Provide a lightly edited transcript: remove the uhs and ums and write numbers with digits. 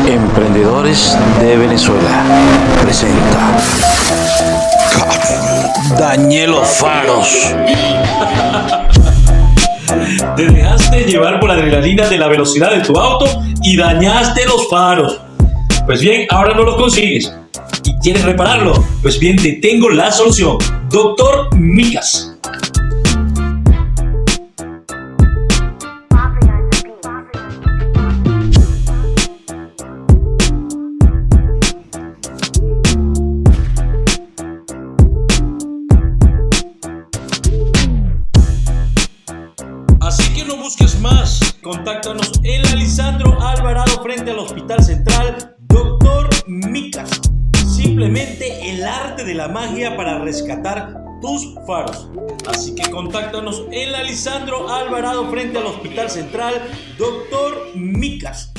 Emprendedores de Venezuela presenta Dañé los faros. Te dejaste llevar por la adrenalina de la velocidad de tu auto y dañaste los faros. Pues bien, ahora no los consigues y quieres repararlo. Pues bien, te tengo la solución. Doctor Micas. Así que no busques más, contáctanos en la Lisandro Alvarado frente al Hospital Central, Doctor Micas. Simplemente el arte de la magia para rescatar tus faros. Así que contáctanos en la Lisandro Alvarado frente al Hospital Central, Doctor Micas.